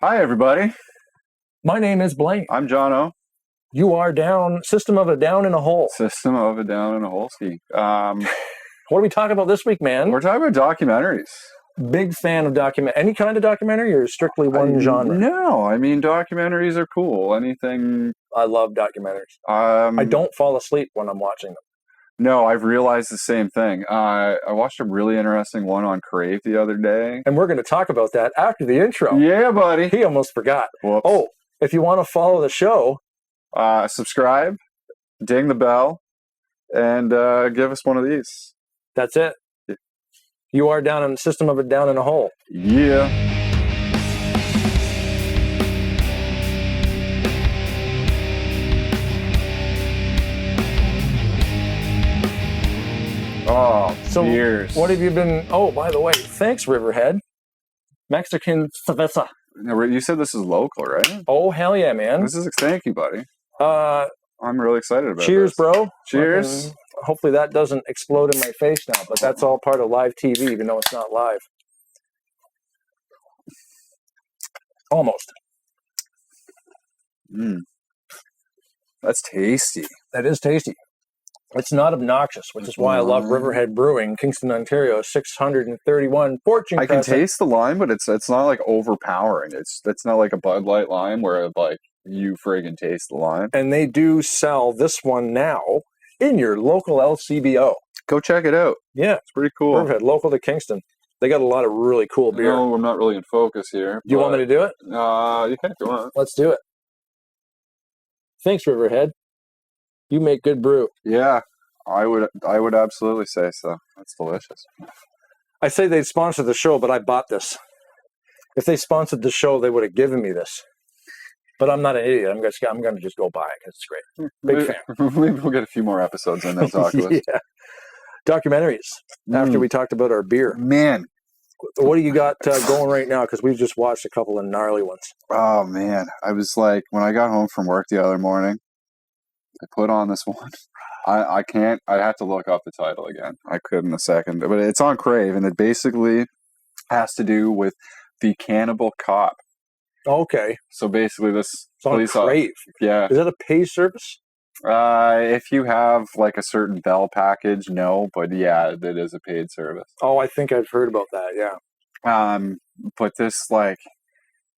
Hi, everybody. My name is Blaine. I'm Jono. You are down, System of a Down in a Hole. System of a Down in a Hole ski. What are we talking about this week, man? We're talking about documentaries. Big fan of any kind of documentary, or strictly one genre? No, I mean, documentaries are cool. Anything. I love documentaries. I don't fall asleep when I'm watching them. No, I've realized the same thing. I watched a really interesting one on Crave the other day. And we're going to talk about that after the intro. Yeah, buddy. He almost forgot. Whoops. Oh, if you want to follow the show, subscribe, ding the bell, and give us one of these. That's it. You are down in the System of a Down in a Hole. Yeah. Oh, so years. What have you been... Oh, by the way, thanks, Riverhead. Mexican cerveza. You said this is local, right? Oh, hell yeah, man. Thank you, buddy. I'm really excited about cheers, this. Bro. Cheers. Hopefully that doesn't explode in my face now, but that's all part of live TV, even though it's not live. Almost. That's tasty. That is tasty. It's not obnoxious, which is why I love Riverhead Brewing, Kingston, Ontario, 631 Fortune I can taste the lime, but it's not like overpowering. It's not like a Bud Light lime where like you friggin' taste the lime. And they do sell this one now in your local LCBO. Go check it out. Yeah. It's pretty cool. Riverhead, local to Kingston. They got a lot of really cool beer. No, I'm not really in focus here. Do you want me to do it? You can if you want. Let's do it. Thanks, Riverhead. You make good brew. Yeah, I would absolutely say so. That's delicious. I say they'd sponsor the show, but I bought this. If they sponsored the show, they would have given me this. But I'm not an idiot. I'm going to just go buy it because it's great. Big fan. Maybe we'll get a few more episodes in that talk list. Yeah. Documentaries. After we talked about our beer. Man. What do you got going right now? Because we've just watched a couple of gnarly ones. Oh, man. I was like, when I got home from work the other morning, I put on this one. I can't. I have to look up the title again. I could in a second. But it's on Crave, and it basically has to do with the Cannibal Cop. Okay. So basically this police on Crave. Yeah. Is that a pay service? If you have like a certain Bell package, no. But yeah, it is a paid service. Oh, I think I've heard about that, yeah. But this, like,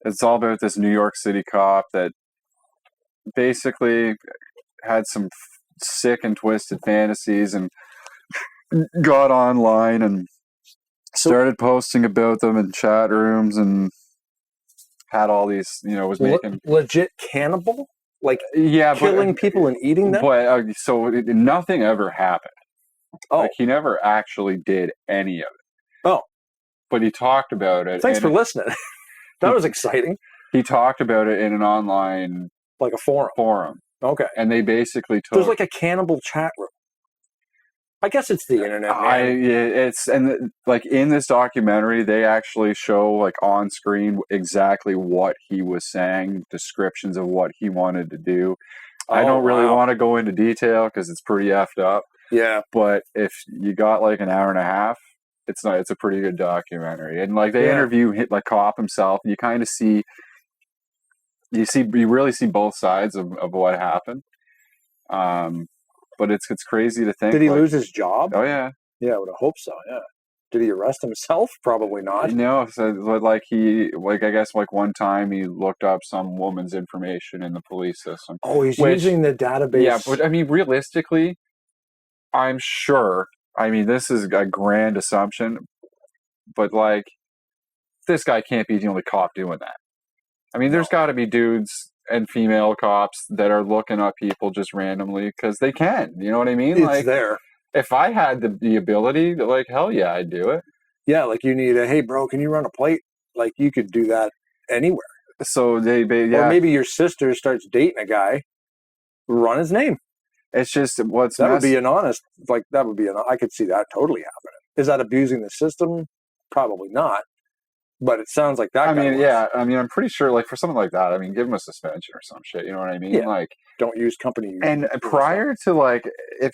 it's all about this New York City cop that basically had some sick and twisted fantasies and got online and started posting about them in chat rooms and had all these, was making... Legit cannibal? Like, yeah, killing people and eating them? But, nothing ever happened. Oh. Like, he never actually did any of it. Oh. But he talked about it. Thanks for listening. That was exciting. He talked about it in an online... Like a forum. Okay. And they basically took... There's like a cannibal chat room. I guess it's the internet, man. Like in this documentary, they actually show like on screen exactly what he was saying, descriptions of what he wanted to do. I don't really want to go into detail because it's pretty effed up. Yeah. But if you got like an hour and a half, it's a pretty good documentary. And like they interview like Cop himself. You kind of see, you really see both sides of what happened. But it's crazy to think. Did he lose his job? Oh, yeah. Yeah, I would have hoped so, yeah. Did he arrest himself? Probably not. No, so like I guess like one time he looked up some woman's information in the police system. Oh, he's using the database. Yeah, but I mean, realistically, I'm sure, this is a grand assumption, but like, this guy can't be the only cop doing that. There's got to be dudes and female cops that are looking up people just randomly because they can. You know what I mean? It's like, there. If I had the ability, like, hell yeah, I'd do it. Yeah, like you need hey, bro, can you run a plate? Like, you could do that anywhere. So Or maybe your sister starts dating a guy, run his name. It's just would be an honest, I could see that totally happening. Is that abusing the system? Probably not. But it sounds like that. I'm pretty sure, like, for something like that, give him a suspension or some shit. You know what I mean? Yeah. Like, don't use company. And prior to, like, if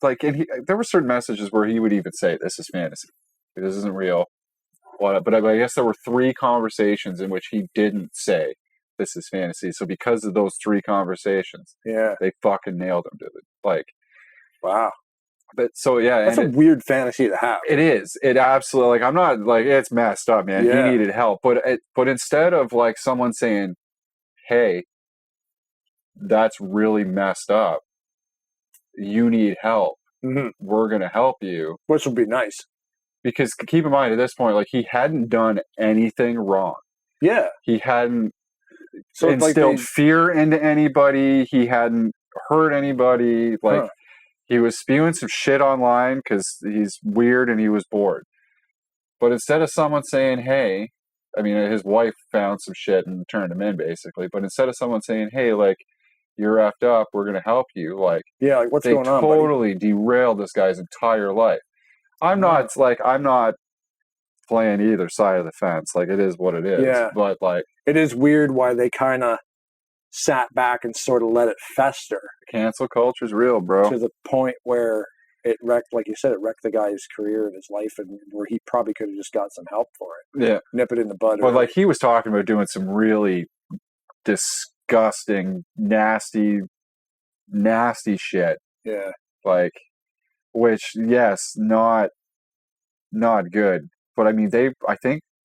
like, there were certain messages where he would even say, "This is fantasy. This isn't real." what, but I guess there were 3 conversations in which he didn't say this is fantasy. So because of those 3 conversations, Yeah. they fucking nailed him, dude. Like, Wow. but so yeah, That's and a weird fantasy to have. it is. It absolutely, like, I'm not like, it's messed up, man. Yeah. He needed help, but instead of like someone saying, "Hey, that's really messed up. You need help. Mm-hmm. We're gonna help you." Which would be nice. Because keep in mind, at this point, like, he hadn't done anything wrong. Yeah. He hadn't So it's like instilled fear into anybody. He hadn't hurt anybody. Like, he was spewing some shit online because he's weird and he was bored. But instead of someone saying, "Hey," I mean, his wife found some shit and turned him in, basically. But instead of someone saying, "Hey, like, you're effed up, we're going to help you," like, yeah, like, what's they going on, buddy? totally derailed this guy's entire life. I'm not playing either side of the fence. Like, it is what it is. Yeah. But, like, It is weird why they kind of sat back and sort of let it fester cancel culture's real, bro. to the point where it wrecked, like you said, it wrecked the guy's career and his life, and where he probably could have just got some help for it. Yeah. Nip it in the bud. But, like, he was talking about doing some really disgusting, nasty shit. Yeah. Like, which, yes, not good. But I mean,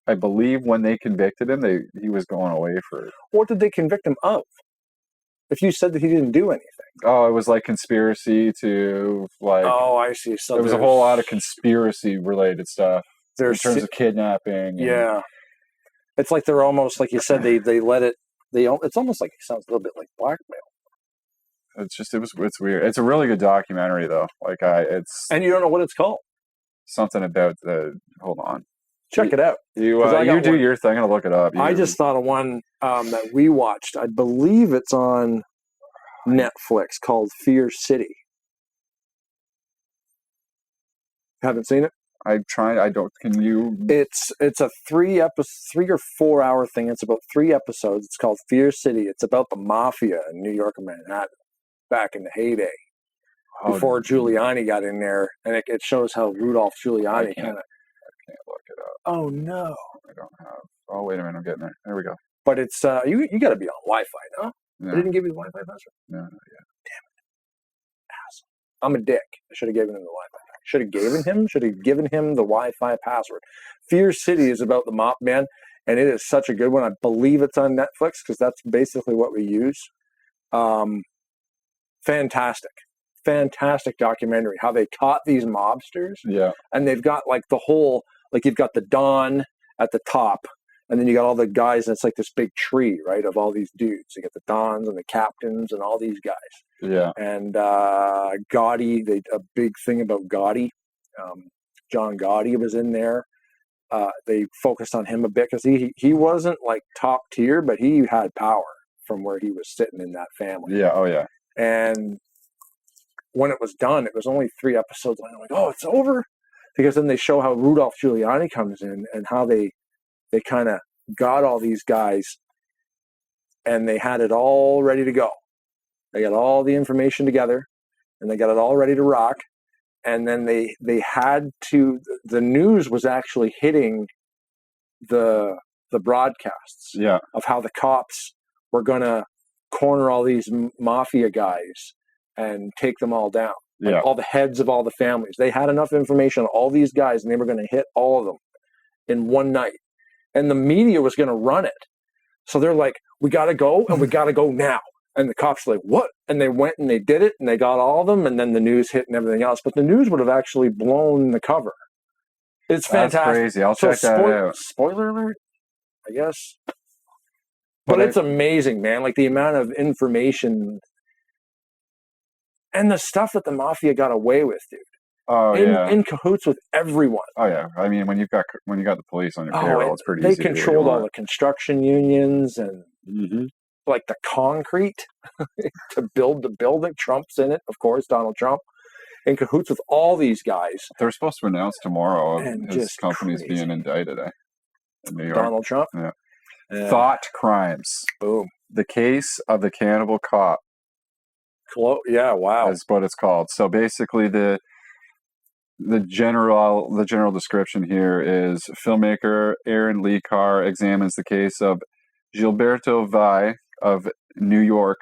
I believe when they convicted him, he was going away for. What did they convict him of? If you said that he didn't do anything. Oh, it was like conspiracy to, like. Oh, I see. So there was a whole lot of conspiracy related stuff in terms of kidnapping. Yeah. It's like they're almost, like you said, they let it. It's almost like it sounds a little bit like blackmail. It's weird. It's a really good documentary though. Like, and you don't know what it's called. Something about hold on. Check it out. You do your thing. I'm gonna look it up. I just thought of one that we watched. I believe it's on Netflix, called Fear City. Haven't seen it? I'm trying. I don't. Can you? It's a 3 or 4 hour thing. It's about 3 episodes. It's called Fear City. It's about the mafia in New York and Manhattan back in the heyday. Before Giuliani got in there, and it shows how Rudolph Giuliani kind of. I can't look it up. Oh no! I don't have. Oh wait a minute, I'm getting there. There we go. But it's you got to be on Wi-Fi, no? No. I didn't give you the Wi-Fi password. No, yeah. Damn it! Asshole. I'm a dick. I should have given him the Wi-Fi. Should have given him the Wi-Fi password. Fear City is about the mop man, and it is such a good one. I believe it's on Netflix because that's basically what we use. Fantastic documentary. How they caught these mobsters. Yeah. And they've got like the whole, like you've got the Don at the top, and then you got all the guys, and it's like this big tree, right, of all these dudes. You got the Dons and the captains and all these guys. Yeah. And Gotti, a big thing about Gotti. John Gotti was in there. They focused on him a bit because he wasn't like top tier, but he had power from where he was sitting in that family. Yeah. Oh yeah. And when it was done, it was only 3 episodes. And I'm like, oh, it's over, because then they show how Rudolph Giuliani comes in and how they kind of got all these guys, and they had it all ready to go. They got all the information together, and they got it all ready to rock. And then they had to. The news was actually hitting the broadcasts. Yeah. Of how the cops were gonna corner all these mafia guys and take them all down. Like all the heads of all the families. They had enough information on all these guys, and they were going to hit all of them in one night. And the media was going to run it. So they're like, we got to go, and we got to go now. And the cops were like, what? And they went and they did it, and they got all of them, and then the news hit and everything else. But the news would have actually blown the cover. It's fantastic. That's crazy. I'll check that out. Spoiler alert, I guess. But it's amazing, man. Like the amount of information and the stuff that the mafia got away with, dude. Oh yeah. In cahoots with everyone. Oh yeah. I mean, when you got the police on your payroll, it's pretty easy. They controlled all the construction unions and like the concrete to build the building. Trump's in it, of course. Donald Trump. In cahoots with all these guys. They're supposed to announce tomorrow his company's being indicted in New York. Donald Trump. Yeah. Thought crimes. Boom. The case of the Cannibal Cop. Yeah, wow. Is what it's called. So basically the general description here is filmmaker Aaron Lee Carr examines the case of Gilberto Vai of New York,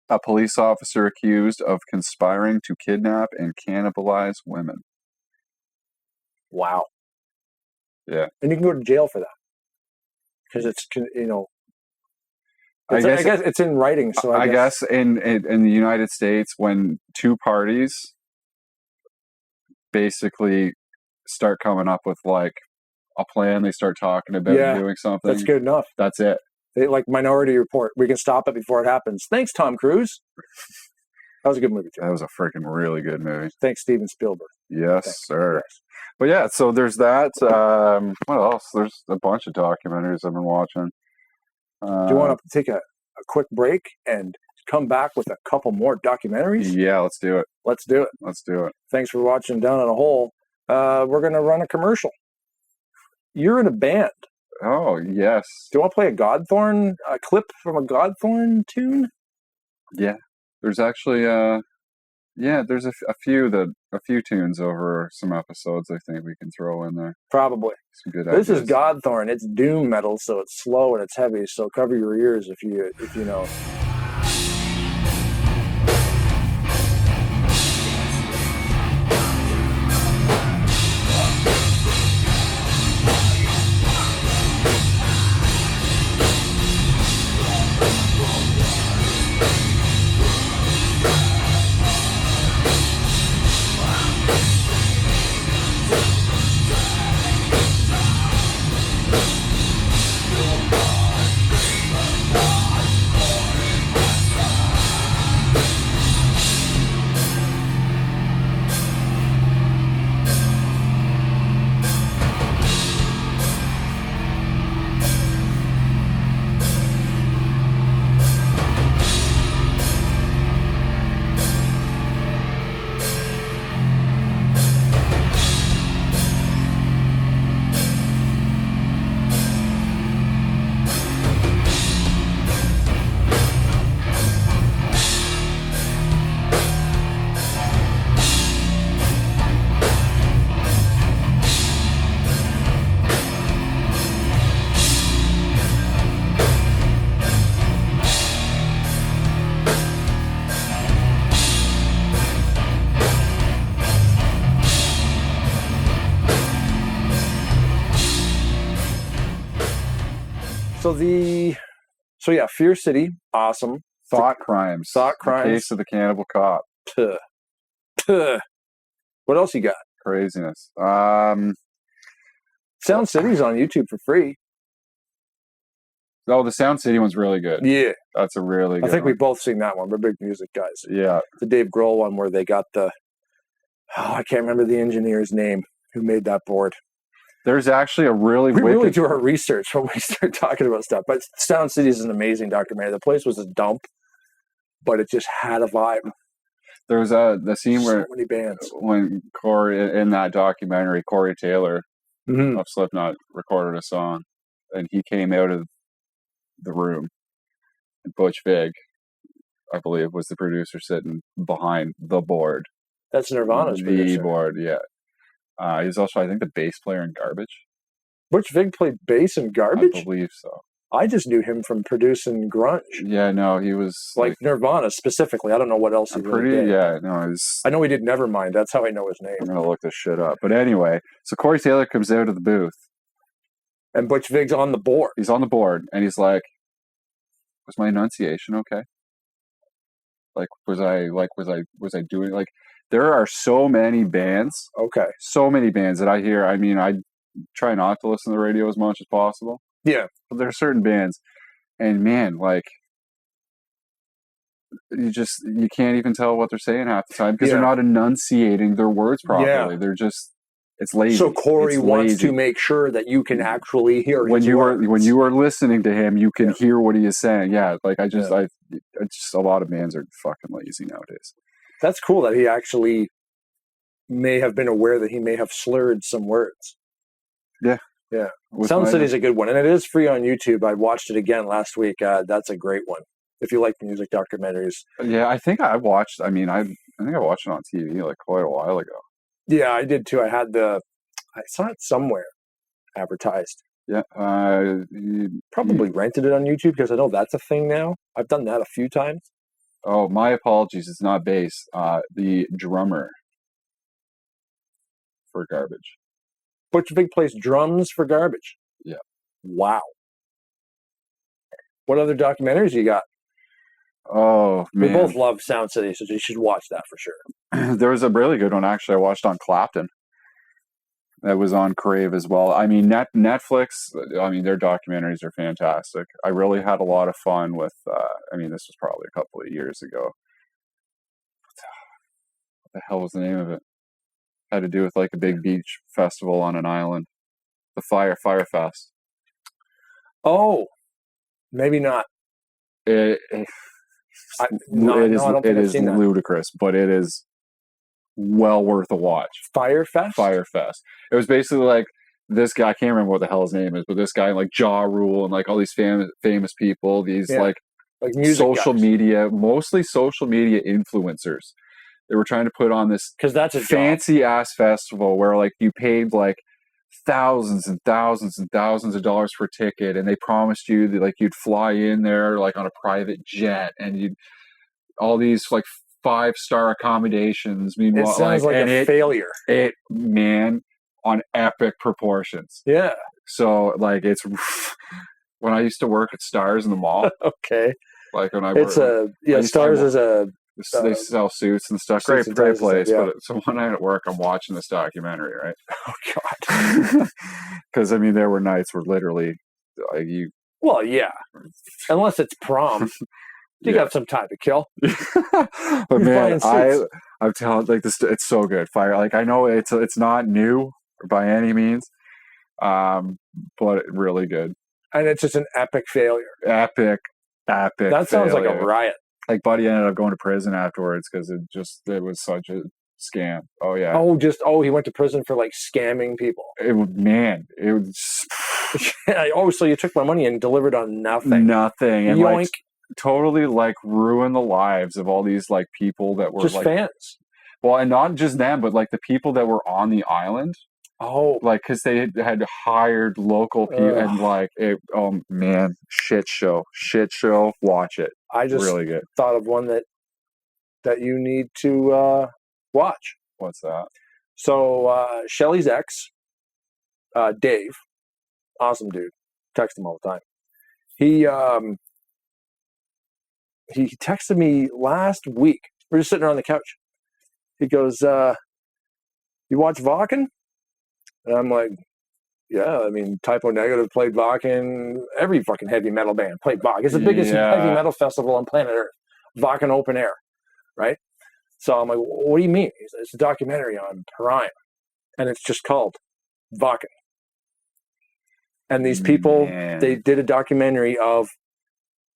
a police officer accused of conspiring to kidnap and cannibalize women. Wow. Yeah. And you can go to jail for that. Because it's, I guess it's in writing. So I guess in the United States, when two parties basically start coming up with like a plan, they start talking about doing something. That's good enough. That's it. They, like Minority Report. We can stop it before it happens. Thanks, Tom Cruise. That was a good movie, too. That was a freaking really good movie. Thanks, Steven Spielberg. Yes, sir. Yes. But yeah, so there's that. What else? There's a bunch of documentaries I've been watching. Do you want to take a quick break and come back with a couple more documentaries? Yeah, let's do it. Let's do it. Let's do it. Thanks for watching Down on a Hole. We're going to run a commercial. You're in a band. Oh, yes. Do you want to play a clip from a Godthorn tune? Yeah. There's actually, there's a few tunes over some episodes I think we can throw in there. Probably. Some good This ideas. is Godthorn. It's doom metal, so it's slow and it's heavy, so cover your ears if you know. So yeah, Fear City, awesome. Thought Crimes. The case of the Cannibal Cop. What else you got? Craziness. Sound City's on YouTube for free. Oh, the Sound City one's really good. Yeah. That's a really good I think one. we've both seen that one. We're big music guys. Yeah. The Dave Grohl one where they got I can't remember the engineer's name who made that board. There's actually a really We really do our research when we start talking about stuff. But Sound City is an amazing documentary. The place was a dump, but it just had a vibe. There was the scene where so many bands. When Corey in that documentary, Corey Taylor of Slipknot recorded a song, and he came out of the room, and Butch Vig, I believe, was the producer sitting behind the board. That's Nirvana's producer. The board, yeah. He's also, I think, the bass player in Garbage. Butch Vig played bass in Garbage? I believe so. I just knew him from producing grunge. Yeah, no, he was like Nirvana specifically. I don't know what else he really did. Yeah, no, I know he did Nevermind. That's how I know his name. I'm gonna look this shit up. But anyway, so Corey Taylor comes out of the booth, and Butch Vig's on the board. He's on the board, and he's like, "Was my enunciation okay? Like, was I doing like?" There are so many bands. Okay. So many bands that I hear. I mean, I try not to listen to the radio as much as possible. Yeah. But there are certain bands, and man, like, you can't even tell what they're saying half the time because they're not enunciating their words properly. They're just, it's lazy. So Corey wants to make sure that you can actually hear when you are listening to him, you can hear what he is saying. Yeah. Like I just a lot of bands are fucking lazy nowadays. That's cool that he actually may have been aware that he may have slurred some words. Yeah. Yeah. Sound City's a good one. And it is free on YouTube. I watched it again last week. That's a great one. If you like music documentaries. Yeah, I think I watched it on TV like quite a while ago. Yeah, I did too. I saw it somewhere advertised. Yeah. Probably rented it on YouTube because I know that's a thing now. I've done that a few times. Oh, my apologies. It's not bass. The drummer for Garbage. Butch Vig plays drums for Garbage. Yeah. Wow. What other documentaries you got? Oh, man. We both love Sound City, so you should watch that for sure. There was a really good one, actually, I watched on Clapton. That was on Crave as well. I mean, Netflix, I mean, their documentaries are fantastic. I really had a lot of fun with, I mean, this was probably a couple of years ago. What the hell was the name of it? Had to do with like a big beach festival on an island. The Fire Fest. Oh, maybe not. It is ludicrous, but it is well worth a watch. Fire Fest? It was basically like this guy, I can't remember what the hell his name is, but this guy like Ja Rule and like all these famous people, these like social guys. media, mostly social media influencers. They were trying to put on this because that's a fancy ass festival where like you paid like thousands and thousands and thousands of dollars for a ticket, and they promised you that like you'd fly in there like on a private jet, and you'd all these like 5-star accommodations. Meanwhile, it sounds like a failure. Man, on epic proportions. Yeah. So like it's when I used to work at Stars in the mall. Okay. Like when I worked, Stars is a. They sell suits and stuff. Great place. Yeah. But so one night at work, I'm watching this documentary, right? Oh God! Because I mean, there were nights where literally, like you. Well, yeah. Unless it's prom, you got some time to kill. But man, I'm telling like this, it's so good. Fire. Like I know it's not new by any means, but really good. And it's just an epic failure. Epic. That sounds like a riot. Like Buddy ended up going to prison afterwards because it was such a scam. Oh yeah. He went to prison for like scamming people. It was. So you took my money and delivered on nothing. Nothing, and Yoink. like totally like ruined the lives of all these like people that were just like fans. Well, and not just them, but like the people that were on the island. Oh, like because they had hired local people and like it. Oh man, shit show. Watch it. I just really good. Thought of one that you need to watch. What's that? So Shelly's ex, Dave, awesome dude. Text him all the time. He texted me last week. We're just sitting around the couch. He goes, "You watch Wacken?" And I'm like, yeah, I mean, Typo Negative played Wacken. Every fucking heavy metal band played Wacken. It's the biggest heavy metal festival on planet Earth. Wacken Open Air, right? So I'm like, what do you mean? He said, it's a documentary on Prime, and it's just called Wacken. And these people, they did a documentary of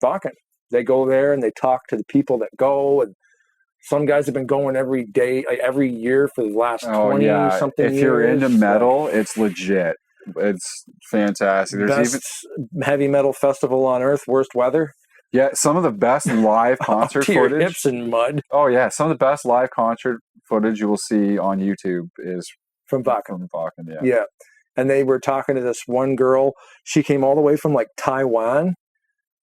Wacken. They go there and they talk to the people that go, and some guys have been going every day, like every year for the last 20-something years. If you're into metal, it's legit. It's fantastic. There's best heavy metal festival on Earth, worst weather. Yeah, some of the best live concert footage. Hips in mud. Oh yeah, some of the best live concert footage you will see on YouTube is from Wacken. Yeah, and they were talking to this one girl. She came all the way from like Taiwan,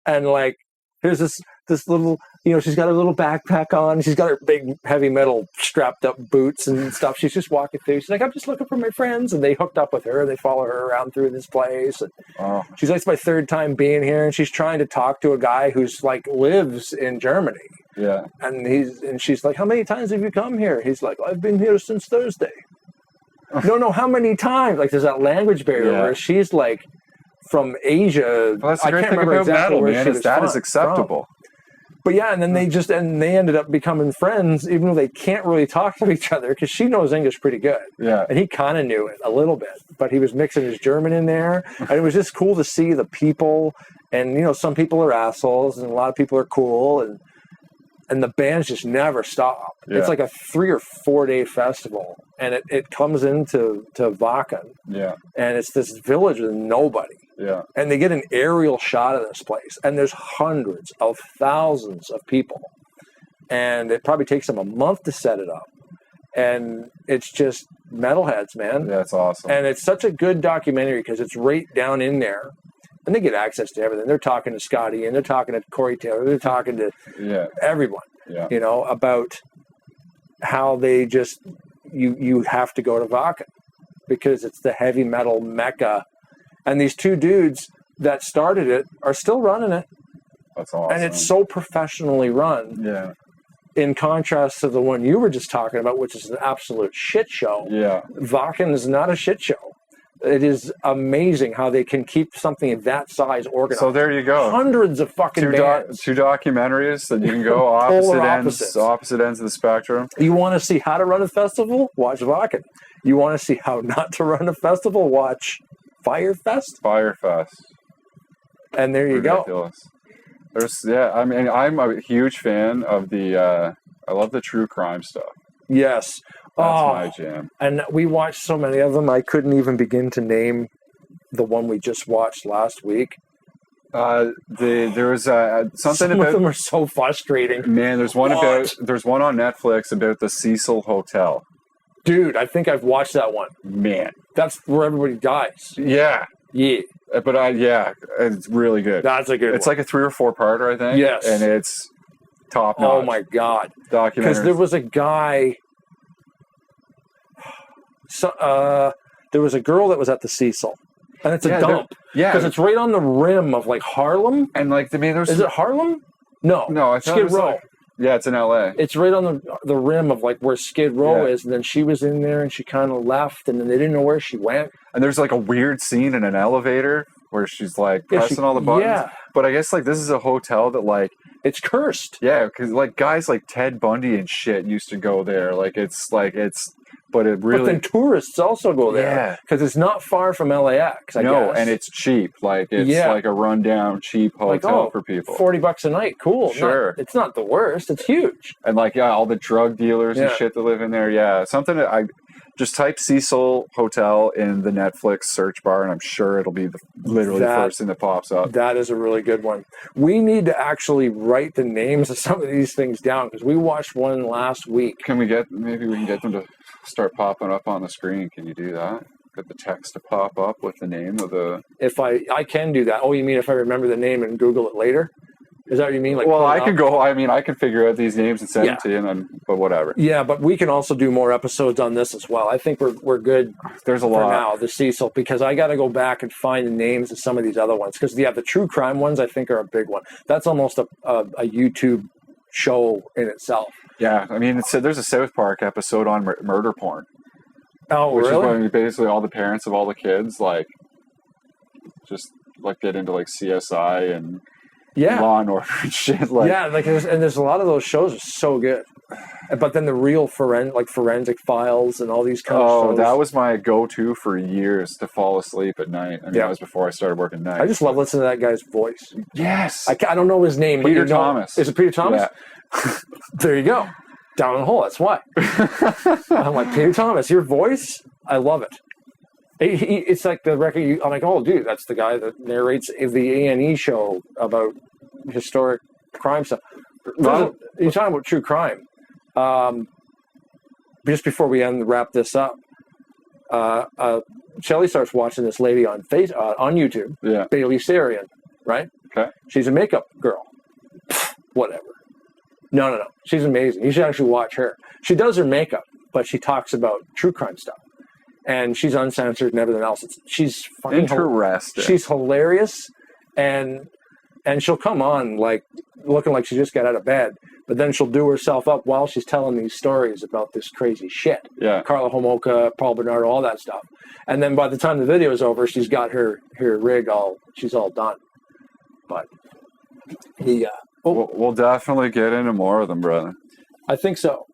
and like here's this little, she's got her little backpack on. She's got her big heavy metal strapped up boots and stuff. She's just walking through. She's like, I'm just looking for my friends. And they hooked up with her. They follow her around through this place. And she's like, it's my third time being here. And she's trying to talk to a guy who's like lives in Germany. Yeah. And she's like, how many times have you come here? He's like, I've been here since Thursday. No, how many times? Like there's that language barrier where she's like from Asia. Well, that's the great thing about metal, man, is that is acceptable. But yeah, and then they ended up becoming friends, even though they can't really talk to each other because she knows English pretty good. Yeah. And he kind of knew it a little bit, but he was mixing his German in there. And it was just cool to see the people. And, some people are assholes and a lot of people are cool. And the bands just never stop. Yeah. It's like a 3 or 4 day festival. And it comes into Wacken. Yeah. And it's this village with nobody. Yeah. And they get an aerial shot of this place. And there's hundreds of thousands of people. And it probably takes them a month to set it up. and it's just metalheads, man. Yeah, it's awesome. And it's such a good documentary because it's right down in there. And they get access to everything. They're talking to Scotty, and they're talking to Corey Taylor. They're talking to everyone, you know, about how they just, you have to go to Wacken because it's the heavy metal mecca. And these two dudes that started it are still running it. That's awesome. And it's so professionally run. Yeah. In contrast to the one you were just talking about, which is an absolute shit show. Yeah. Wacken is not a shit show. It is amazing how they can keep something of that size organized. So there you go. Hundreds of fucking bands. Two documentaries that you can go opposite ends of the spectrum. You want to see how to run a festival? Watch Wacken. You want to see how not to run a festival? Watch Firefest. And there you go. I mean, I'm a huge fan of I love the true crime stuff. Yes. That's my jam. And we watched so many of them, I couldn't even begin to name the one we just watched last week. There was something Some about of them are so frustrating. Man, there's one on Netflix about the Cecil Hotel. Dude, I think I've watched that one. Man, that's where everybody dies. Yeah. But it's really good. That's a good one. It's like a 3 or 4 parter, I think. Yes. And it's top notch. Oh my God. Documentary. Because there was a guy. There was a girl that was at the Cecil, and it's a dump. Yeah, because it's right on the rim of like Harlem. And like, I mean, is it Harlem? No, I thought Skid Row. It's in LA. It's right on the rim of like where Skid Row is, and then she was in there, and she kind of left, and then they didn't know where she went. And there's like a weird scene in an elevator where she's like pressing all the buttons. Yeah. But I guess like this is a hotel that like it's cursed. Yeah, because like guys like Ted Bundy and shit used to go there. But then tourists also go there because it's not far from LAX. I guess. And it's cheap. Like it's like a rundown cheap hotel for people. $40 a night, cool. Sure, it's not the worst. It's huge. And like all the drug dealers and shit that live in there. Yeah, something that I just type Cecil Hotel in the Netflix search bar, and I'm sure it'll be the first thing that pops up. That is a really good one. We need to actually write the names of some of these things down because we watched one last week. Maybe we can get them to start popping up on the screen. Can you do that? Get the text to pop up with the name of the... If I can do that. Oh, you mean if I remember the name and Google it later? Is that what you mean? Like, well, I can figure out these names and send them to you, but whatever. Yeah, but we can also do more episodes on this as well. I think we're good. There's a lot for now, the Cecil, because I got to go back and find the names of some of these other ones. Because the true crime ones, I think, are a big one. That's almost a YouTube show in itself. Yeah, I mean, there's a South Park episode on murder porn. Oh, which really? Is when basically all the parents of all the kids just get into like CSI and Law and Order and shit. There's a lot of those shows are so good. But then the real Forensic Files and all these kind of shows. Oh, that was my go-to for years to fall asleep at night. I mean, that was before I started working nights. I just love listening to that guy's voice. Yes. I don't know his name. Peter Thomas. Is it Peter Thomas? Yeah. There you go. Down in the hole. That's why. I'm like, Peter Thomas, your voice, I love it. It's like the record. I'm like, oh, dude, that's the guy that narrates the A&E show about historic crime stuff. You're talking about true crime. Just before we wrap this up, Shelly starts watching this lady on YouTube. Yeah. Bailey Sarian, right? Okay. She's a makeup girl. Whatever. No. She's amazing. You should actually watch her. She does her makeup, but she talks about true crime stuff. And she's uncensored and everything else. She's fucking interesting. She's hilarious, and she'll come on like looking like she just got out of bed, but then she'll do herself up while she's telling these stories about this crazy shit. Yeah. Carla Homolka, Paul Bernardo, all that stuff. And then by the time the video is over, she's got her rig she's all done. But we'll definitely get into more of them, brother. I think so.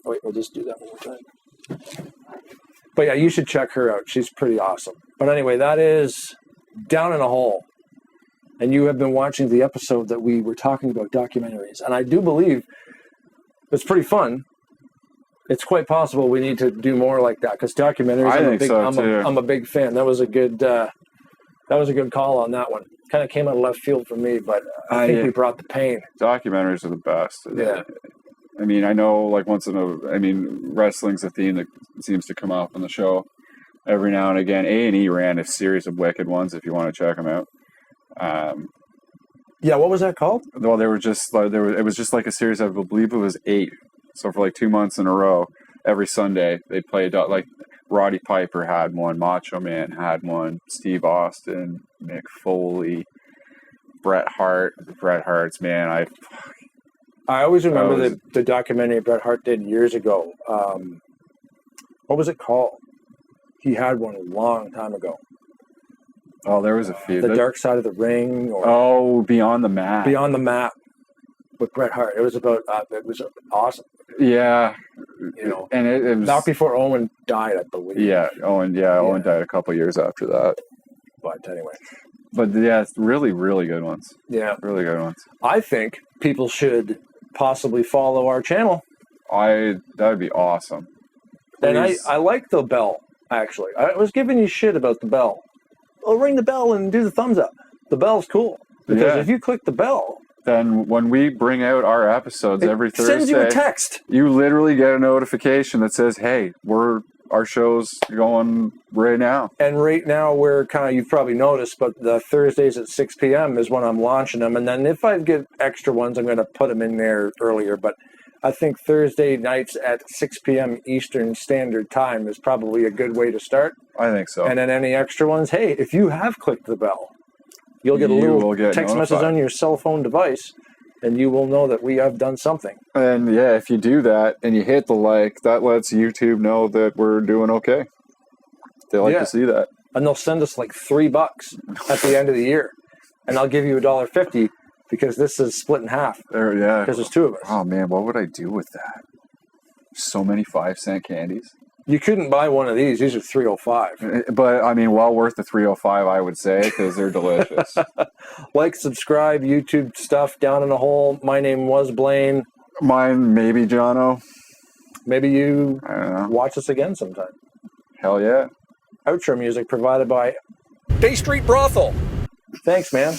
Wait, we'll just do that one more time. But yeah, you should check her out. She's pretty awesome. But anyway, that is Down in a Hole. And you have been watching the episode that we were talking about documentaries. And I do believe it's pretty fun. It's quite possible we need to do more like that because documentaries. I'm a big fan. That was a good call on that one. Kind of came out of left field for me, but I think we brought the pain. Documentaries are the best. Yeah. I mean, I know like wrestling's a theme that seems to come up on the show every now and again. A&E ran a series of wicked ones if you want to check them out. Yeah, what was that called? Well, they were just like it was just like a series. I believe it was 8. So for like 2 months in a row, every Sunday they played like Roddy Piper had one, Macho Man had one, Steve Austin, Mick Foley, Bret Hart. Bret Hart's, man, I always remember the documentary Bret Hart did years ago. What was it called? He had one a long time ago. Oh, there was a few. The Dark Side of the Ring. Or Beyond the Map. Beyond the Map with Bret Hart. It was about. It was awesome. Yeah, and it was not before Owen died, I believe. Yeah, Owen died a couple years after that. But anyway. But yeah, it's really, really good ones. Yeah, really good ones. I think people should possibly follow our channel. That would be awesome. Please. And I like the bell. Actually, I was giving you shit about the bell. I'll ring the bell and do the thumbs up. The bell's cool because if you click the bell, then when we bring out our episodes every Thursday, sends you a text. You literally get a notification that says, "Hey, our show's going right now." And right now we're you've probably noticed, but the Thursdays at 6 p.m. is when I'm launching them. And then if I get extra ones, I'm going to put them in there earlier. But I think Thursday nights at 6 p.m. Eastern Standard Time is probably a good way to start. I think so. And then any extra ones, hey, if you have clicked the bell, you'll get a little text message on your cell phone device, and you will know that we have done something. And yeah, if you do that and you hit the like, that lets YouTube know that we're doing okay. They like to see that. And they'll send us like $3 at the end of the year. And I'll give you $1.50 because this is split in half. Because there's 2 of us. Oh man, what would I do with that? So many 5-cent candies. You couldn't buy one of these. These are $3.05. But I mean, well worth the $3.05, I would say, because they're delicious. Like, subscribe, YouTube stuff down in the hole. My name was Blaine. Mine, maybe Jono. Maybe you watch us again sometime. Hell yeah. Outro music provided by Street Brothel. Thanks, man.